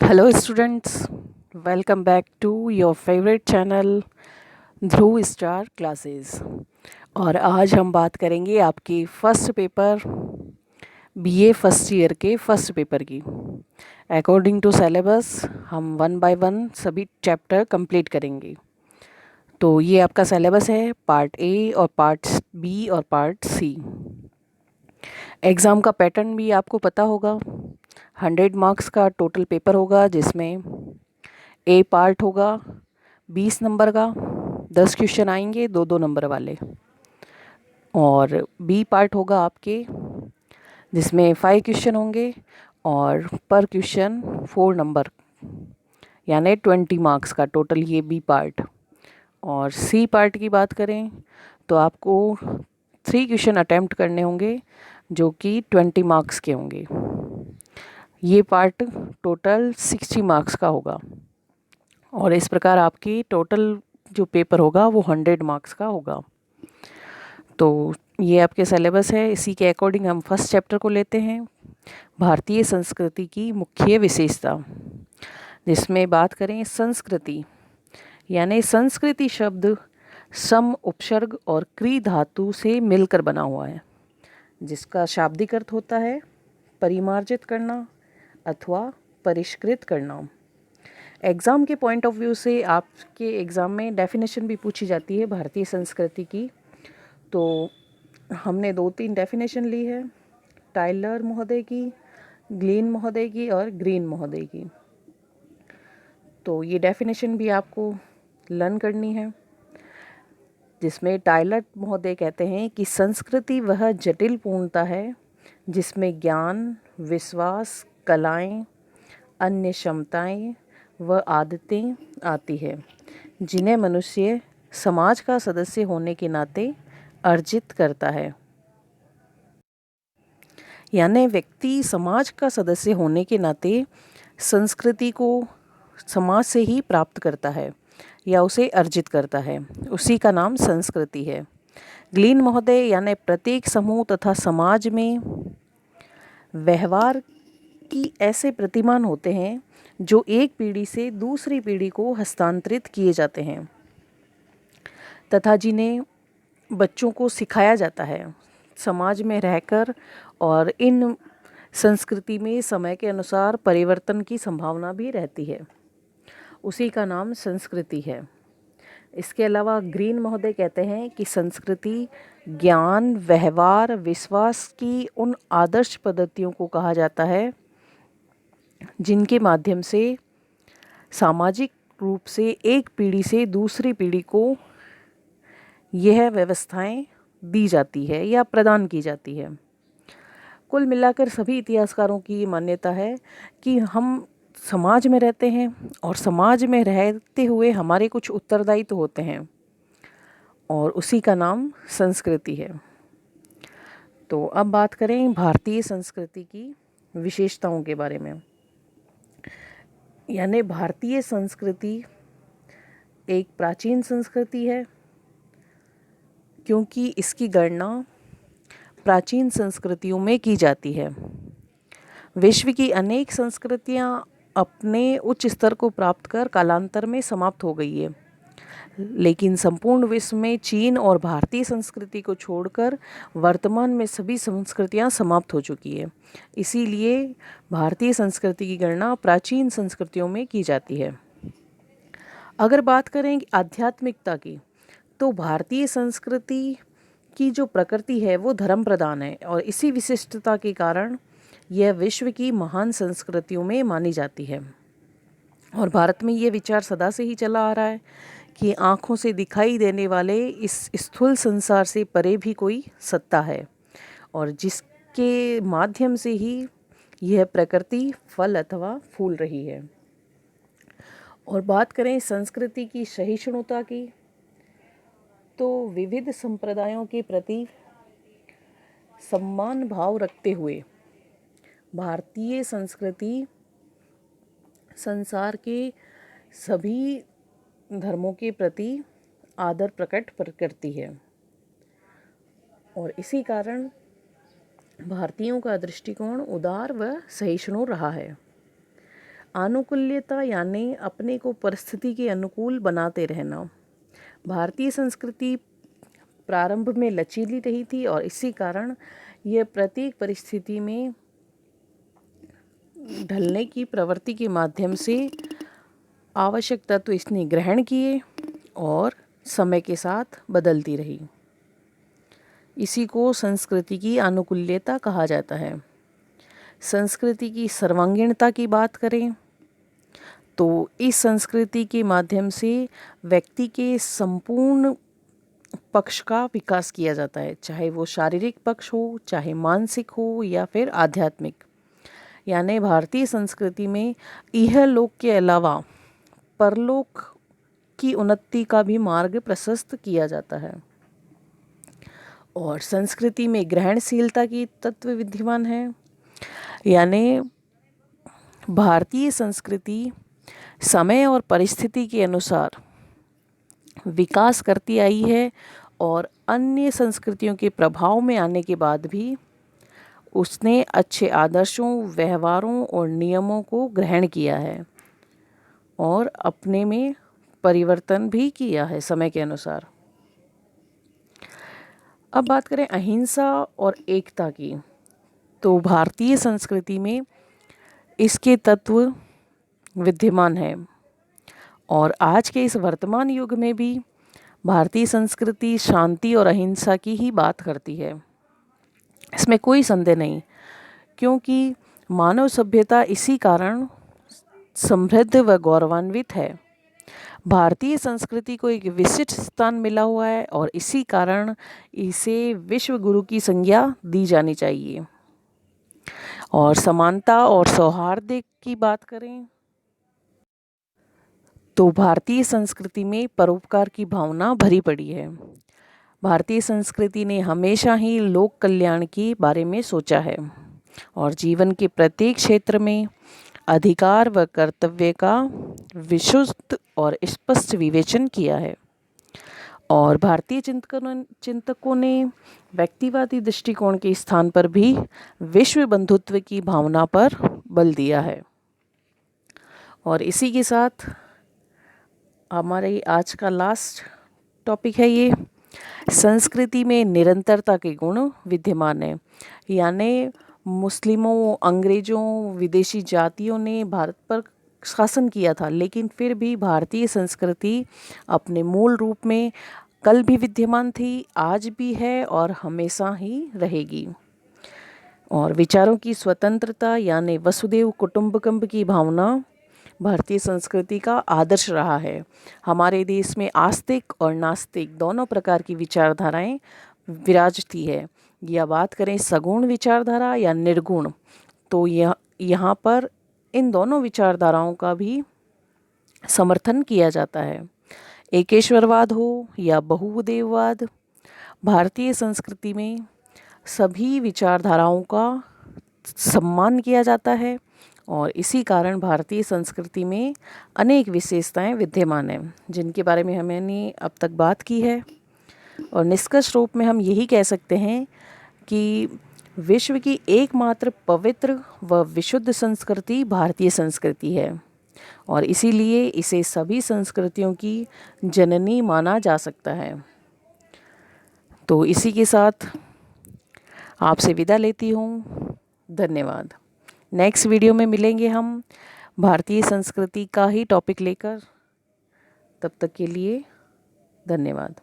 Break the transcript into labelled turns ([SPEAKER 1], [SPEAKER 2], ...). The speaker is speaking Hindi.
[SPEAKER 1] Hello, students. Welcome back to your favorite channel Dhruv star classes. और आज हम बात करेंगे आपके first paper BA first year के फर्स्ट पेपर की। अकॉर्डिंग टू सिलेबस हम वन बाय वन सभी चैप्टर कंप्लीट करेंगे। तो ये आपका सिलेबस है, पार्ट ए और पार्ट बी और पार्ट सी। एग्ज़ाम का पैटर्न भी आपको पता होगा। 100 मार्क्स का टोटल पेपर होगा, जिसमें ए पार्ट होगा 20 नंबर का, 10 क्वेश्चन आएंगे 2-2 नंबर वाले। और बी पार्ट होगा आपके, जिसमें 5 क्वेश्चन होंगे और पर क्वेश्चन 4 नंबर, यानी 20 मार्क्स का टोटल ये बी पार्ट। और सी पार्ट की बात करें तो आपको 3 क्वेश्चन अटैम्प्ट करने होंगे, जो कि 20 मार्क्स के होंगे। ये पार्ट टोटल 60 मार्क्स का होगा। और इस प्रकार आपकी टोटल जो पेपर होगा वो 100 मार्क्स का होगा। तो ये आपके सिलेबस है, इसी के अकॉर्डिंग हम फर्स्ट चैप्टर को लेते हैं, भारतीय संस्कृति की मुख्य विशेषता। जिसमें बात करें संस्कृति, यानी संस्कृति शब्द सम, उपसर्ग और क्री धातु से मिलकर बना हुआ है, जिसका शाब्दिक अर्थ होता है परिमार्जित करना अथवा परिष्कृत करना। एग्ज़ाम के पॉइंट ऑफ व्यू से आपके एग्ज़ाम में डेफिनेशन भी पूछी जाती है भारतीय संस्कृति की। तो हमने 2-3 डेफिनेशन ली है, टाइलर महोदय की, ग्लीन महोदय की और ग्रीन महोदय की। तो ये डेफिनेशन भी आपको लर्न करनी है, जिसमें टाइलर महोदय कहते हैं कि संस्कृति वह जटिल पूर्णता है जिसमें ज्ञान, विश्वास, कलाएं, अन्य क्षमताएं व आदतें आती है, जिन्हें मनुष्य समाज का सदस्य होने के नाते अर्जित करता है। यानी व्यक्ति समाज का सदस्य होने के नाते संस्कृति को समाज से ही प्राप्त करता है या उसे अर्जित करता है, उसी का नाम संस्कृति है। ग्लीन महोदय यानी प्रत्येक समूह तथा समाज में व्यवहार की ऐसे प्रतिमान होते हैं जो एक पीढ़ी से दूसरी पीढ़ी को हस्तांतरित किए जाते हैं तथा जिन्हें बच्चों को सिखाया जाता है समाज में रहकर, और इन संस्कृति में समय के अनुसार परिवर्तन की संभावना भी रहती है, उसी का नाम संस्कृति है। इसके अलावा ग्रीन महोदय कहते हैं कि संस्कृति ज्ञान, व्यवहार, विश्वास की उन आदर्श पद्धतियों को कहा जाता है जिनके माध्यम से सामाजिक रूप से एक पीढ़ी से दूसरी पीढ़ी को यह व्यवस्थाएं दी जाती है या प्रदान की जाती है। कुल मिलाकर सभी इतिहासकारों की मान्यता है कि हम समाज में रहते हैं और समाज में रहते हुए हमारे कुछ उत्तरदायित्व होते हैं, और उसी का नाम संस्कृति है। तो अब बात करें भारतीय संस्कृति की विशेषताओं के बारे में। यानी भारतीय संस्कृति एक प्राचीन संस्कृति है, क्योंकि इसकी गणना प्राचीन संस्कृतियों में की जाती है। विश्व की अनेक संस्कृतियां अपने उच्च स्तर को प्राप्त कर कालांतर में समाप्त हो गई है, लेकिन संपूर्ण विश्व में चीन और भारतीय संस्कृति को छोड़कर वर्तमान में सभी संस्कृतियां समाप्त हो चुकी है। इसीलिए भारतीय संस्कृति की गणना प्राचीन संस्कृतियों में की जाती है। अगर बात करें आध्यात्मिकता की, तो भारतीय संस्कृति की जो प्रकृति है वो धर्म प्रधान है, और इसी विशिष्टता के कारण यह विश्व की महान संस्कृतियों में मानी जाती है। और भारत में ये विचार सदा से ही चला आ रहा है कि आँखों से दिखाई देने वाले इस स्थूल संसार से परे भी कोई सत्ता है, और जिसके माध्यम से ही यह प्रकृति फल अथवा फूल रही है। और बात करें संस्कृति की सहिष्णुता की, तो विविध संप्रदायों के प्रति सम्मान भाव रखते हुए भारतीय संस्कृति संसार के सभी धर्मों के प्रति आदर प्रकट करती है, और इसी कारण भारतीयों का दृष्टिकोण उदार व सहिष्णु रहा है। आनुकूल्यता यानी अपने को परिस्थिति के अनुकूल बनाते रहना। भारतीय संस्कृति प्रारंभ में लचीली रही थी और इसी कारण यह प्रत्येक परिस्थिति में ढलने की प्रवृत्ति के माध्यम से आवश्यक तत्व इसने ग्रहण किए और समय के साथ बदलती रही। इसी को संस्कृति की आनुकूल्यता कहा जाता है। संस्कृति की सर्वांगीणता की बात करें तो इस संस्कृति के माध्यम से व्यक्ति के संपूर्ण पक्ष का विकास किया जाता है, चाहे वो शारीरिक पक्ष हो, चाहे मानसिक हो या फिर आध्यात्मिक। यानी भारतीय संस्कृति में इहलोक के अलावा परलोक की उन्नति का भी मार्ग प्रशस्त किया जाता है। और संस्कृति में ग्रहणशीलता की तत्व विद्यमान है। यानी भारतीय संस्कृति समय और परिस्थिति के अनुसार विकास करती आई है और अन्य संस्कृतियों के प्रभाव में आने के बाद भी उसने अच्छे आदर्शों, व्यवहारों और नियमों को ग्रहण किया है और अपने में परिवर्तन भी किया है समय के अनुसार। अब बात करें अहिंसा और एकता की, तो भारतीय संस्कृति में इसके तत्व विद्यमान है और आज के इस वर्तमान युग में भी भारतीय संस्कृति शांति और अहिंसा की ही बात करती है। इसमें कोई संदेह नहीं, क्योंकि मानव सभ्यता इसी कारण समृद्ध व गौरवान्वित है। भारतीय संस्कृति को एक विशिष्ट स्थान मिला हुआ है और इसी कारण इसे विश्व गुरु की संज्ञा दी जानी चाहिए। और समानता और सौहार्द की बात करें तो भारतीय संस्कृति में परोपकार की भावना भरी पड़ी है। भारतीय संस्कृति ने हमेशा ही लोक कल्याण के बारे में सोचा है और जीवन के प्रत्येक क्षेत्र में अधिकार व कर्तव्य का विशुद्ध और स्पष्ट विवेचन किया है। और भारतीय चिंतकों ने व्यक्तिवादी दृष्टिकोण के स्थान पर भी विश्व बंधुत्व की भावना पर बल दिया है। और इसी के साथ हमारे आज का लास्ट टॉपिक है ये, संस्कृति में निरंतरता के गुण विद्यमान है। यानी मुस्लिमों, अंग्रेज़ों, विदेशी जातियों ने भारत पर शासन किया था, लेकिन फिर भी भारतीय संस्कृति अपने मूल रूप में कल भी विद्यमान थी, आज भी है और हमेशा ही रहेगी। और विचारों की स्वतंत्रता यानी वसुदेव कुटुंबकम की भावना भारतीय संस्कृति का आदर्श रहा है। हमारे देश में आस्तिक और नास्तिक दोनों प्रकार की विचारधाराएं विराजती है। या बात करें सगुण विचारधारा या निर्गुण, तो यहाँ पर इन दोनों विचारधाराओं का भी समर्थन किया जाता है। एकेश्वरवाद हो या बहुदेववाद, भारतीय संस्कृति में सभी विचारधाराओं का सम्मान किया जाता है और इसी कारण भारतीय संस्कृति में अनेक विशेषताएं विद्यमान हैं, जिनके बारे में हमने अब तक बात की है। और निष्कर्ष रूप में हम यही कह सकते हैं कि विश्व की एकमात्र पवित्र व विशुद्ध संस्कृति भारतीय संस्कृति है और इसीलिए इसे सभी संस्कृतियों की जननी माना जा सकता है। तो इसी के साथ आपसे विदा लेती हूँ। धन्यवाद। नेक्स्ट वीडियो में मिलेंगे हम भारतीय संस्कृति का ही टॉपिक लेकर। तब तक के लिए धन्यवाद।